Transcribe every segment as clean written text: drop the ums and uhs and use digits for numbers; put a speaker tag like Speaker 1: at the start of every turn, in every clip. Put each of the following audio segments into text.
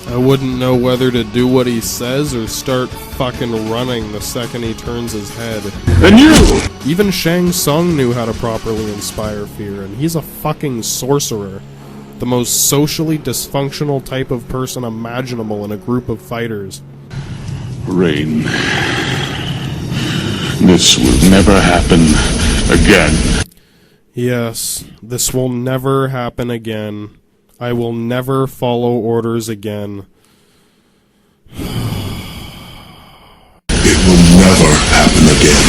Speaker 1: I wouldn't know whether to do what he says or start fucking running the second he turns his head.
Speaker 2: And you!
Speaker 1: Even Shang Tsung knew how to properly inspire fear, and he's a fucking sorcerer. The most socially dysfunctional type of person imaginable in a group of fighters.
Speaker 2: Rain. This will never happen again.
Speaker 1: Yes, this will never happen again. I will never follow orders again.
Speaker 2: It will never happen again.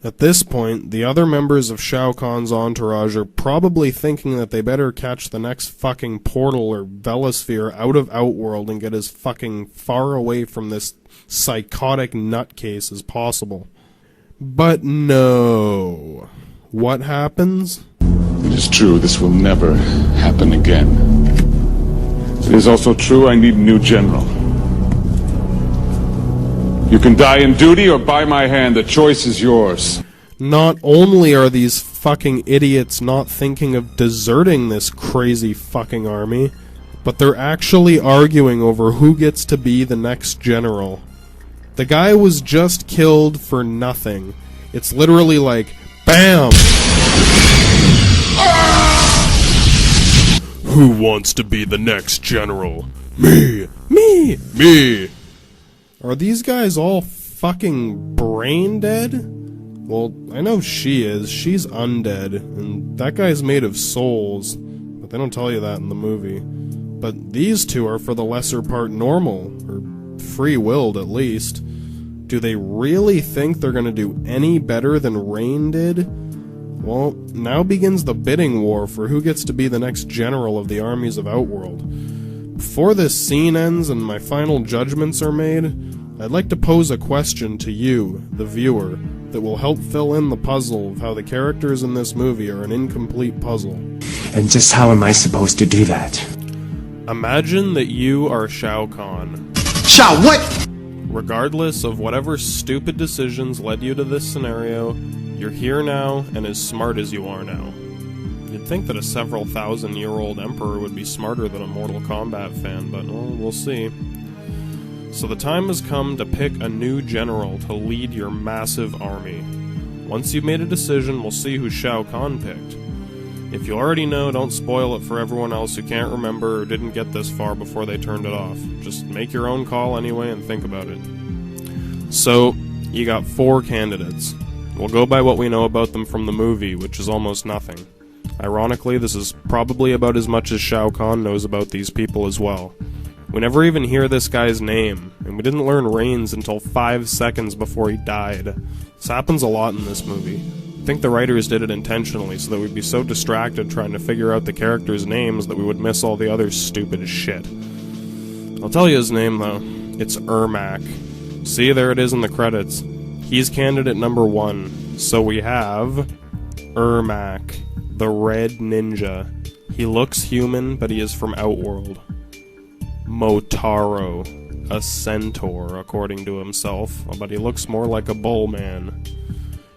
Speaker 1: At this point, the other members of Shao Kahn's entourage are probably thinking that they better catch the next fucking portal or Velosphere out of Outworld and get as fucking far away from this psychotic nutcase as possible. But no. What happens?
Speaker 2: It is true, this will never happen again. It is also true I need a new general. You can die in duty or by my hand, the choice is yours.
Speaker 1: Not only are these fucking idiots not thinking of deserting this crazy fucking army, but they're actually arguing over who gets to be the next general. The guy was just killed for nothing. It's literally like, BAM! Who wants to be the next general? Me! Me! Me! Are these guys all fucking brain dead? Well, I know she is. She's undead, and that guy's made of souls, but they don't tell you that in the movie. But these two are for the lesser part normal, or free-willed at least. Do they really think they're gonna do any better than Rain did? Well, now begins the bidding war for who gets to be the next general of the armies of Outworld. Before this scene ends and my final judgments are made, I'd like to pose a question to you, the viewer, that will help fill in the puzzle of how the characters in this movie are an incomplete puzzle.
Speaker 3: And just how am I supposed to do that?
Speaker 1: Imagine that you are Shao Kahn.
Speaker 3: Shao, what?
Speaker 1: Regardless of whatever stupid decisions led you to this scenario, you're here now and as smart as you are now. You'd think that a several thousand-year-old emperor would be smarter than a Mortal Kombat fan, but well, we'll see. So the time has come to pick a new general to lead your massive army. Once you've made a decision, we'll see who Shao Kahn picked. If you already know, don't spoil it for everyone else who can't remember or didn't get this far before they turned it off. Just make your own call anyway and think about it. So, you got 4 candidates. We'll go by what we know about them from the movie, which is almost nothing. Ironically, this is probably about as much as Shao Kahn knows about these people as well. We never even hear this guy's name, and we didn't learn Rain's until 5 seconds before he died. This happens a lot in this movie. I think the writers did it intentionally so that we'd be so distracted trying to figure out the characters' names that we would miss all the other stupid shit. I'll tell you his name, though. It's Ermac. See, there it is in the credits. He's candidate number 1. So we have Ermac, the Red Ninja. He looks human, but he is from Outworld. Motaro, a centaur, according to himself, but he looks more like a bull man.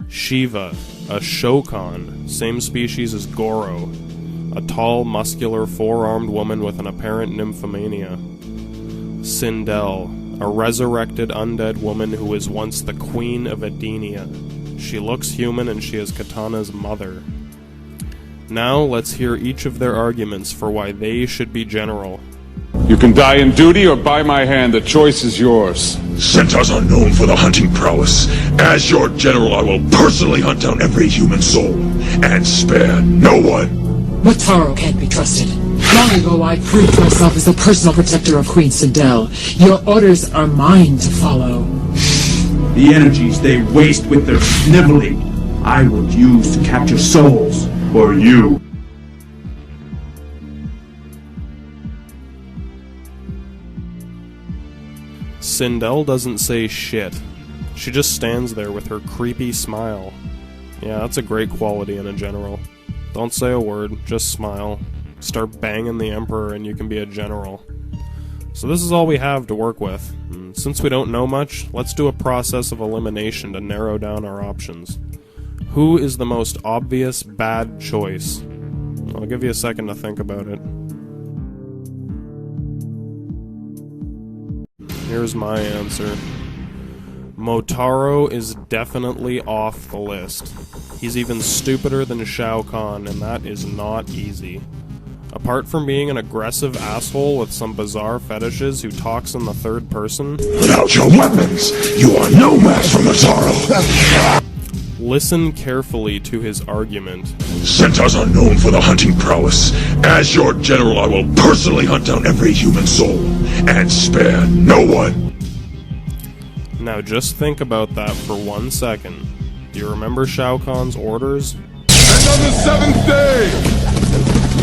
Speaker 1: Shiva, a Shokan, same species as Goro, a tall, muscular, 4-armed woman with an apparent nymphomania. Sindel, a resurrected undead woman who was once the Queen of Edenia. She looks human and she is Katana's mother. Now let's hear each of their arguments for why they should be general.
Speaker 2: You can die in duty or by my hand, the choice is yours.
Speaker 4: Centaurs are known for their hunting prowess. As your general, I will personally hunt down every human soul, and spare no one.
Speaker 5: Motaro can't be trusted. Long ago, I proved myself as the personal protector of Queen Sindel. Your orders are mine to follow.
Speaker 6: The energies they waste with their sniveling, I will use to capture souls for you.
Speaker 1: Sindel doesn't say shit. She just stands there with her creepy smile. Yeah, that's a great quality in a general. Don't say a word, just smile. Start banging the Emperor and you can be a general. So this is all we have to work with. And since we don't know much, let's do a process of elimination to narrow down our options. Who is the most obvious bad choice? I'll give you a second to think about it. Here's my answer. Motaro is definitely off the list. He's even stupider than Shao Kahn, and that is not easy. Apart from being an aggressive asshole with some bizarre fetishes who talks in the third person,
Speaker 4: Without your weapons, you are no match for Motaro.
Speaker 1: listen carefully to his argument.
Speaker 4: Centaurs are known for their hunting prowess. As your general, I will personally hunt down every human soul and spare no one.
Speaker 1: Now just think about that for 1 second. Do you remember Shao Kahn's orders?
Speaker 7: And on the seventh day,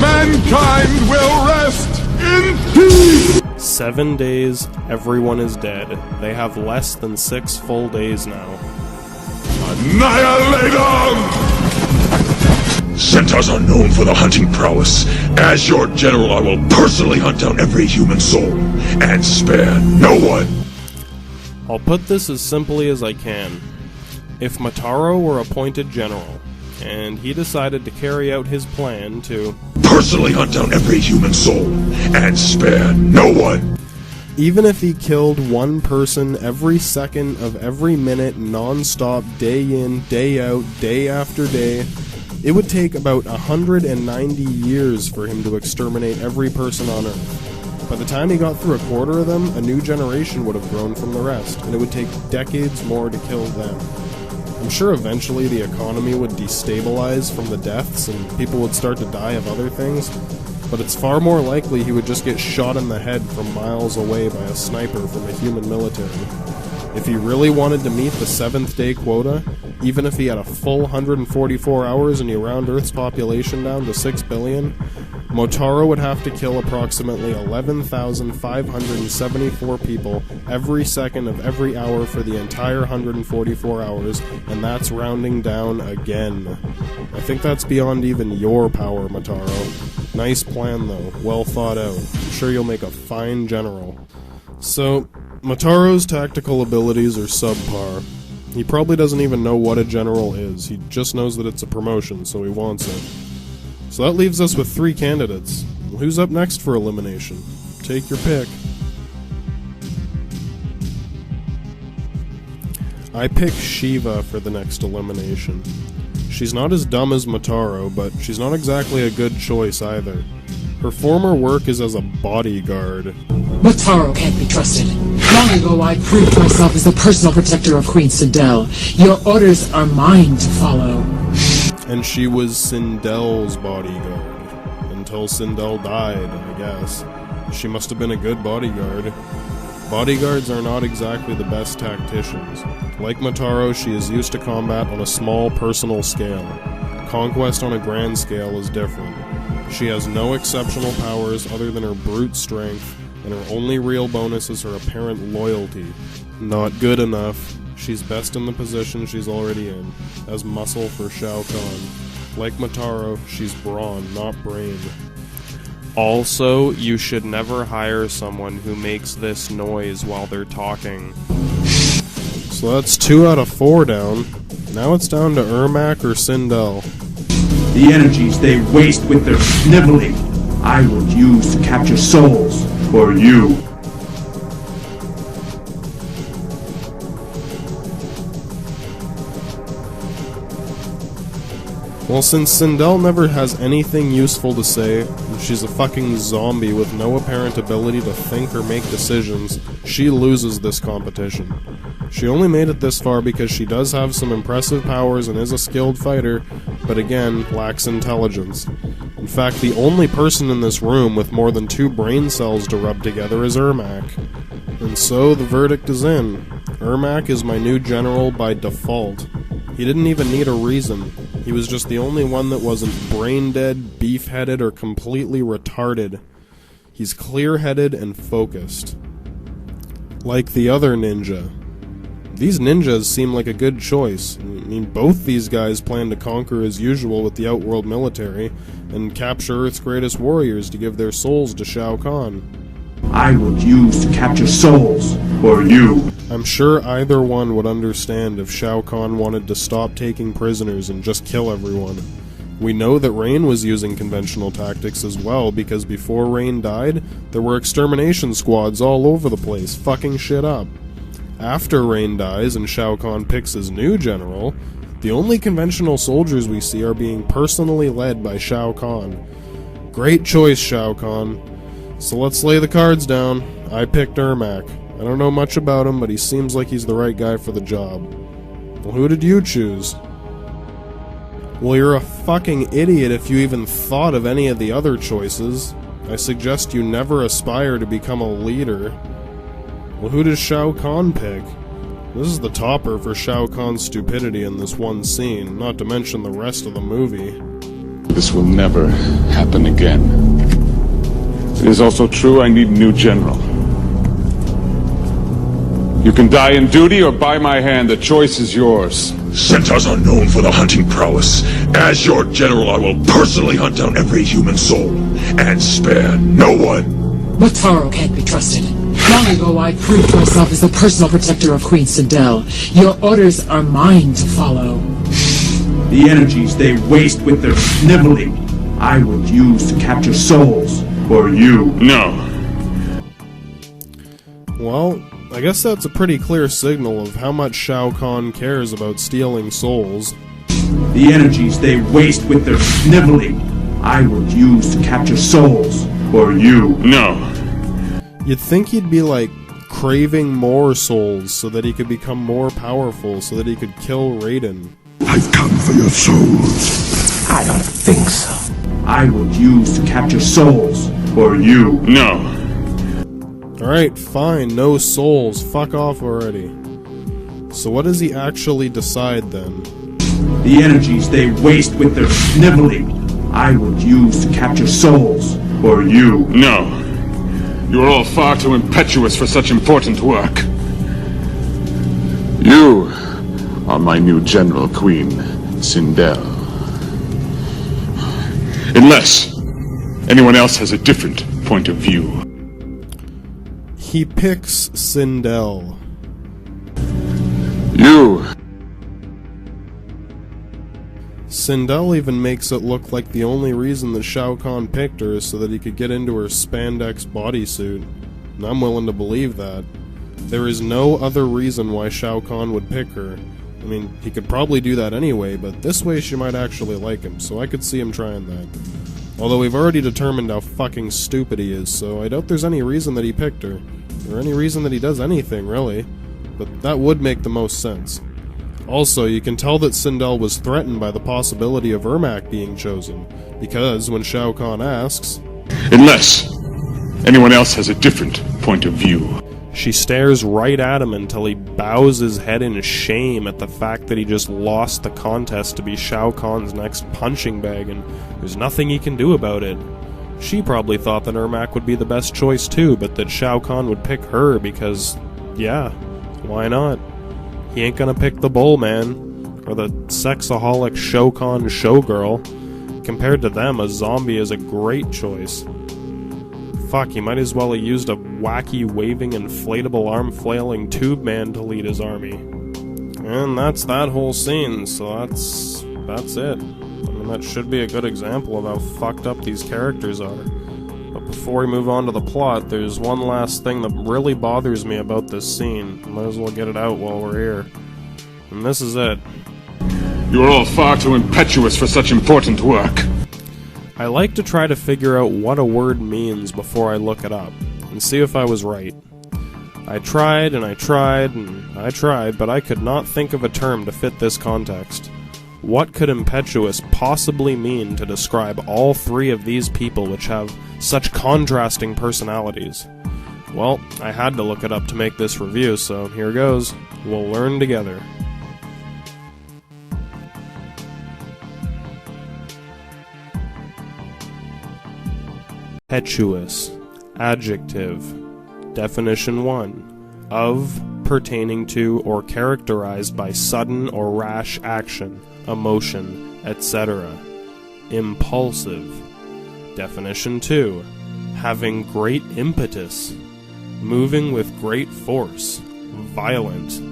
Speaker 7: mankind will rest in peace!
Speaker 1: 7 days, everyone is dead. They have less than 6 full days now.
Speaker 7: Annihilate them!
Speaker 4: Centaurs are known for their hunting prowess. As your general, I will personally hunt down every human soul and spare no one.
Speaker 1: I'll put this as simply as I can. If Motaro were appointed general, and he decided to carry out his plan to
Speaker 4: Personally hunt down every human soul and spare no one.
Speaker 1: even if he killed one person every second of every minute, non-stop, day in, day out, day after day, it would take about 190 years for him to exterminate every person on Earth. By the time he got through a quarter of them, a new generation would have grown from the rest, and it would take decades more to kill them. I'm sure eventually the economy would destabilize from the deaths and people would start to die of other things, but it's far more likely he would just get shot in the head from miles away by a sniper from a human military. If he really wanted to meet the 7th day quota, even if he had a full 144 hours and he round Earth's population down to 6 billion, Motaro would have to kill approximately 11,574 people every second of every hour for the entire 144 hours, and that's rounding down again. I think that's beyond even your power, Motaro. Nice plan though, well thought out. I'm sure you'll make a fine general. So, Motaro's tactical abilities are subpar. He probably doesn't even know what a general is, he just knows that it's a promotion, so he wants it. So that leaves us with 3 candidates. Who's up next for elimination? Take your pick. I pick Shiva for the next elimination. She's not as dumb as Motaro, but she's not exactly a good choice either. Her former work is as a bodyguard.
Speaker 5: Motaro can't be trusted. Long ago I proved myself as the personal protector of Queen Sindel. Your orders are mine to follow.
Speaker 1: And she was Sindel's bodyguard. Until Sindel died, I guess. She must have been a good bodyguard. Bodyguards are not exactly the best tacticians. Like Motaro, she is used to combat on a small personal scale. Conquest on a grand scale is different. She has no exceptional powers other than her brute strength, and her only real bonus is her apparent loyalty. Not good enough. She's best in the position she's already in, as muscle for Shao Kahn. Like Motaro, she's brawn, not brain. Also, you should never hire someone who makes this noise while they're talking. So that's 2 out of 4 down. Now it's down to Ermac or Sindel.
Speaker 6: The energies they waste with their sniveling, I will use to capture souls for you.
Speaker 1: Well, since Sindel never has anything useful to say, and she's a fucking zombie with no apparent ability to think or make decisions, she loses this competition. She only made it this far because she does have some impressive powers and is a skilled fighter, but again, lacks intelligence. In fact, the only person in this room with more than 2 brain cells to rub together is Ermac. And so the verdict is in. Ermac is my new general by default. He didn't even need a reason. He was just the only one that wasn't brain-dead, beef-headed, or completely retarded. He's clear-headed and focused. Like the other ninja. These ninjas seem like a good choice. I mean, both these guys plan to conquer as usual with the Outworld military, and capture Earth's greatest warriors to give their souls to Shao Kahn.
Speaker 6: I will use to capture souls for you.
Speaker 1: I'm sure either one would understand if Shao Kahn wanted to stop taking prisoners and just kill everyone. We know that Rain was using conventional tactics as well, because before Rain died, there were extermination squads all over the place, fucking shit up. After Rain dies and Shao Kahn picks his new general, the only conventional soldiers we see are being personally led by Shao Kahn. Great choice, Shao Kahn. So let's lay the cards down. I picked Ermac. I don't know much about him, but he seems like he's the right guy for the job. Well, who did you choose? Well, you're a fucking idiot if you even thought of any of the other choices. I suggest you never aspire to become a leader. Well, who does Shao Kahn pick? This is the topper for Shao Kahn's stupidity in this one scene, not to mention the rest of the movie.
Speaker 2: This will never happen again. It is also true I need a new general. You can die in duty or by my hand. The choice is yours.
Speaker 4: Centaurs are known for their hunting prowess. As your general, I will personally hunt down every human soul and spare no one.
Speaker 5: But Taro can't be trusted. Long ago, I proved myself as the personal protector of Queen Sindel. Your orders are mine to follow.
Speaker 6: The energies they waste with their sniveling, I would use to capture souls for you.
Speaker 2: No.
Speaker 1: Well, I guess that's a pretty clear signal of how much Shao Kahn cares about stealing souls.
Speaker 6: The energies they waste with their sniveling, I would use to capture souls for you.
Speaker 2: No.
Speaker 1: You'd think he'd be like craving more souls so that he could become more powerful, so that he could kill Raiden.
Speaker 7: I've come for your souls.
Speaker 3: I don't think so.
Speaker 6: I would use to capture souls for you.
Speaker 2: No.
Speaker 1: Alright, fine, no souls, fuck off already. So what does he actually decide then?
Speaker 6: The energies they waste with their sniveling, I would use to capture souls for you.
Speaker 2: No. You are all far too impetuous for such important work. You are my new general, Queen Sindel. Unless anyone else has a different point of view.
Speaker 1: He picks Sindel.
Speaker 2: You.
Speaker 1: Sindel even makes it look like the only reason that Shao Kahn picked her is so that he could get into her spandex bodysuit. And I'm willing to believe that. There is no other reason why Shao Kahn would pick her. I mean, he could probably do that anyway, but this way she might actually like him, so I could see him trying that. Although we've already determined how fucking stupid he is, so I doubt there's any reason that he picked her. Or any reason that he does anything, really. But that would make the most sense. Also, you can tell that Sindel was threatened by the possibility of Ermac being chosen, because when Shao Kahn asks,
Speaker 2: Unless anyone else has a different point of view.
Speaker 1: she stares right at him until he bows his head in shame at the fact that he just lost the contest to be Shao Kahn's next punching bag, and there's nothing he can do about it. She probably thought that Ermac would be the best choice too, but that Shao Kahn would pick her because, yeah, why not? He ain't gonna pick the bull, man. Or the sexaholic Shao Kahn showgirl. Compared to them, a zombie is a great choice. Fuck, he might as well have used a wacky, waving, inflatable, arm-flailing tube man to lead his army. And that's that whole scene, so that's it. I mean, that should be a good example of how fucked up these characters are. But before we move on to the plot, there's one last thing that really bothers me about this scene. Might as well get it out while we're here. And this is it.
Speaker 2: You are all far too impetuous for such important work.
Speaker 1: I like to try to figure out what a word means before I look it up, and see if I was right. I tried, and I tried, and I tried, but I could not think of a term to fit this context. What could impetuous possibly mean to describe all three of these people which have such contrasting personalities? Well, I had to look it up to make this review, so here goes. We'll learn together. Impetuous. Adjective. Definition 1. Of, pertaining to, or characterized by sudden or rash action, emotion, etc. Impulsive. Definition 2. Having great impetus. Moving with great force. Violent.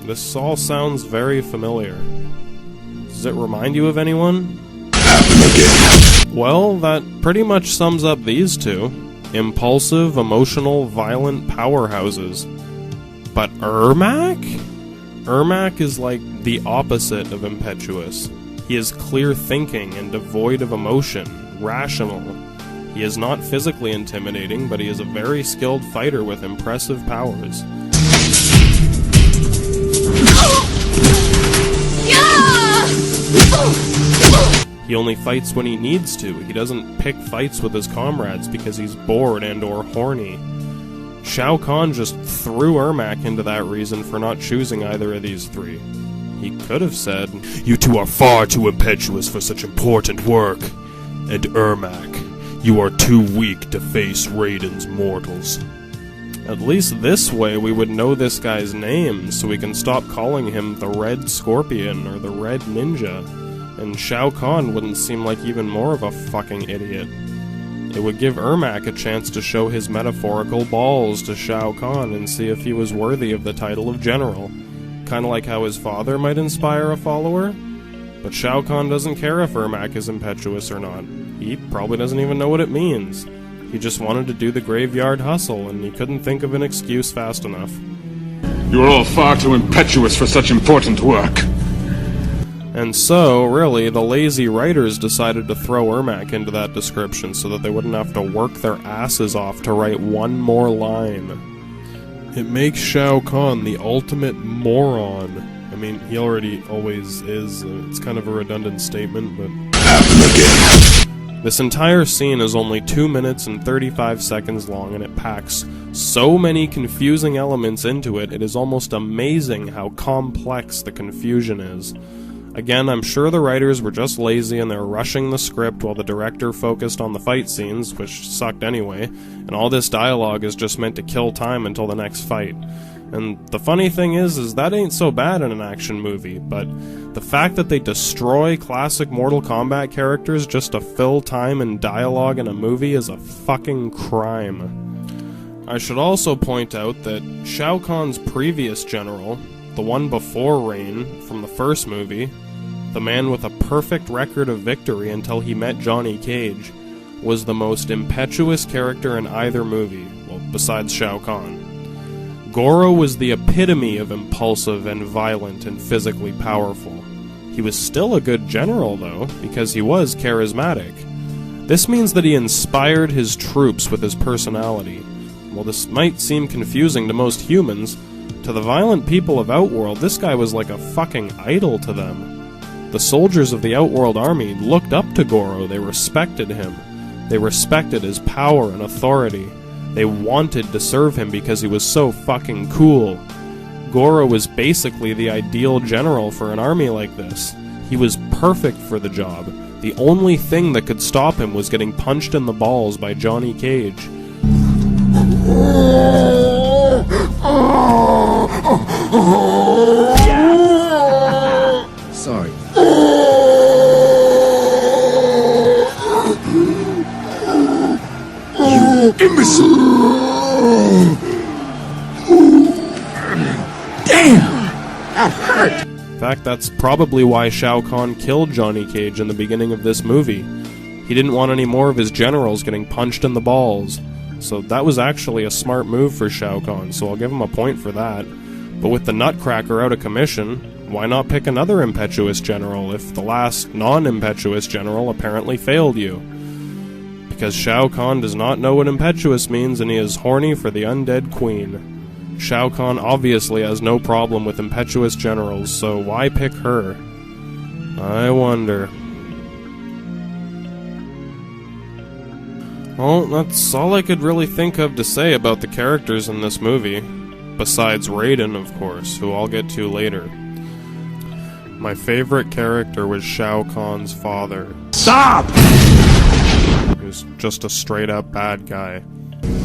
Speaker 1: This all sounds very familiar. Does it remind you of anyone? Well, that pretty much sums up these two. Impulsive, emotional, violent powerhouses. But Ermac? Ermac is like the opposite of impetuous. He is clear thinking and devoid of emotion, rational. He is not physically intimidating, but he is a very skilled fighter with impressive powers. He only fights when he needs to. He doesn't pick fights with his comrades because he's bored and or horny. Shao Kahn just threw Ermac into that reason for not choosing either of these three. He could have said,
Speaker 4: You two are far too impetuous for such important work. And Ermac, you are too weak to face Raiden's mortals.
Speaker 1: at least this way we would know this guy's name, so we can stop calling him the Red Scorpion or the Red Ninja, and Shao Kahn wouldn't seem like even more of a fucking idiot. It would give Ermac a chance to show his metaphorical balls to Shao Kahn and see if he was worthy of the title of general. Kinda like how his father might inspire a follower. But Shao Kahn doesn't care if Ermac is impetuous or not. He probably doesn't even know what it means. He just wanted to do the graveyard hustle, and he couldn't think of an excuse fast enough.
Speaker 2: You are all far too impetuous for such important work.
Speaker 1: And so, really, the lazy writers decided to throw Ermac into that description so that they wouldn't have to work their asses off to write one more line. It makes Shao Kahn the ultimate moron. I mean, he already always is. It's kind of a redundant statement, but... This entire scene is only 2 minutes and 35 seconds long, and it packs so many confusing elements into it, it is almost amazing how complex the confusion is. Again, I'm sure the writers were just lazy and they were rushing the script while the director focused on the fight scenes, which sucked anyway, and all this dialogue is just meant to kill time until the next fight. And the funny thing is that ain't so bad in an action movie, but the fact that they destroy classic Mortal Kombat characters just to fill time and dialogue in a movie is a fucking crime. I should also point out that Shao Kahn's previous general, the one before Rain, from the first movie, the man with a perfect record of victory until he met Johnny Cage, was the most impetuous character in either movie, well, besides Shao Kahn. Goro was the epitome of impulsive and violent and physically powerful. He was still a good general, though, because he was charismatic. This means that he inspired his troops with his personality. While this might seem confusing to most humans, to the violent people of Outworld, this guy was like a fucking idol to them. The soldiers of the Outworld army looked up to Goro, they respected him. They respected his power and authority. They wanted to serve him because he was so fucking cool. Goro was basically the ideal general for an army like this. He was perfect for the job. The only thing that could stop him was getting punched in the balls by Johnny Cage.
Speaker 3: Sorry.
Speaker 7: Imbecile! Damn! That hurt!
Speaker 1: In fact, that's probably why Shao Kahn killed Johnny Cage in the beginning of this movie. He didn't want any more of his generals getting punched in the balls. So that was actually a smart move for Shao Kahn, so I'll give him a point for that. But with the Nutcracker out of commission, why not pick another impetuous general if the last non-impetuous general apparently failed you? Because Shao Kahn does not know what impetuous means and he is horny for the undead queen. Shao Kahn obviously has no problem with impetuous generals, so why pick her? I wonder. Well, that's all I could really think of to say about the characters in this movie. Besides Raiden, of course, who I'll get to later. My favorite character was Shao Kahn's father.
Speaker 7: Stop!
Speaker 1: He was just a straight-up bad guy.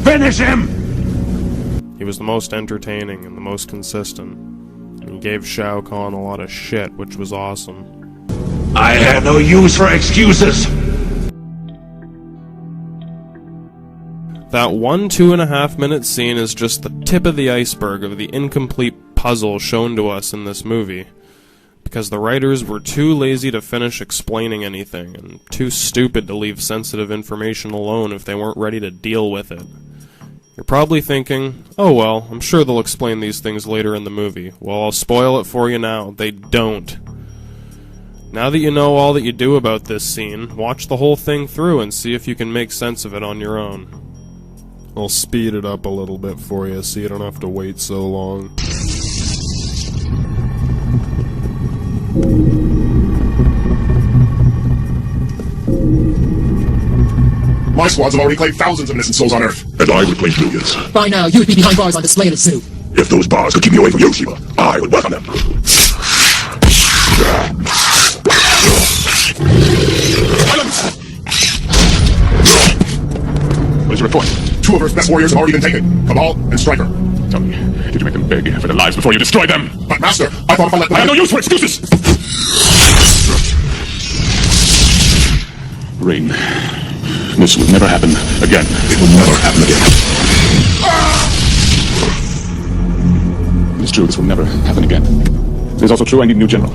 Speaker 7: Finish him!
Speaker 1: He was the most entertaining and the most consistent. And he gave Shao Kahn a lot of shit, which was awesome.
Speaker 4: I have no use for excuses!
Speaker 1: That 2.5 minute scene is just the tip of the iceberg of the incomplete puzzle shown to us in this movie. because the writers were too lazy to finish explaining anything, and too stupid to leave sensitive information alone if they weren't ready to deal with it. You're probably thinking, oh well, I'm sure they'll explain these things later in the movie. Well, I'll spoil it for you now. They don't. Now that you know all that you do about this scene, watch the whole thing through and see if you can make sense of it on your own. I'll speed it up a little bit for you so you don't have to wait so long.
Speaker 8: My squads have already claimed thousands of innocent souls on Earth.
Speaker 4: And I would claim millions.
Speaker 5: By now, you would be behind bars on display in a zoo.
Speaker 4: If those bars could keep me away from you, Shiva, I would welcome them.
Speaker 8: What is your report? 2 of Earth's best warriors have already been taken. Cabal and Striker.
Speaker 2: Tell me, did you make them beg for their lives before you destroyed them?
Speaker 8: But Master, I thought if I let them...
Speaker 2: I have no use for excuses! Rain, this will never happen again.
Speaker 4: It will never happen again.
Speaker 2: It is true, this will never happen again. It is also true, I need a new general.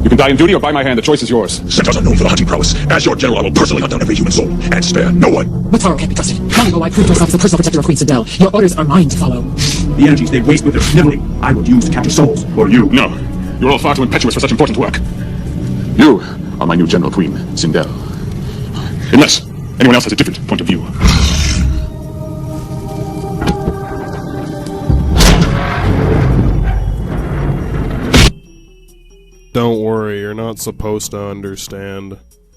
Speaker 2: You can die in duty or by my hand, the choice is yours.
Speaker 4: Centaurs are known for the hunting prowess. As your general, I will personally hunt down every human soul, and spare no one.
Speaker 5: Mataro can't be trusted. Long ago, I proved myself as a personal protector of Queen Sindel. Your orders are mine to follow.
Speaker 6: The energies they waste with their sniveling, I would use to capture souls.
Speaker 2: Or you. No, you're all far too impetuous for such important work. You are my new general, Queen Sindel. Unless anyone else has a different point of view.
Speaker 1: Don't worry, you're not supposed to understand.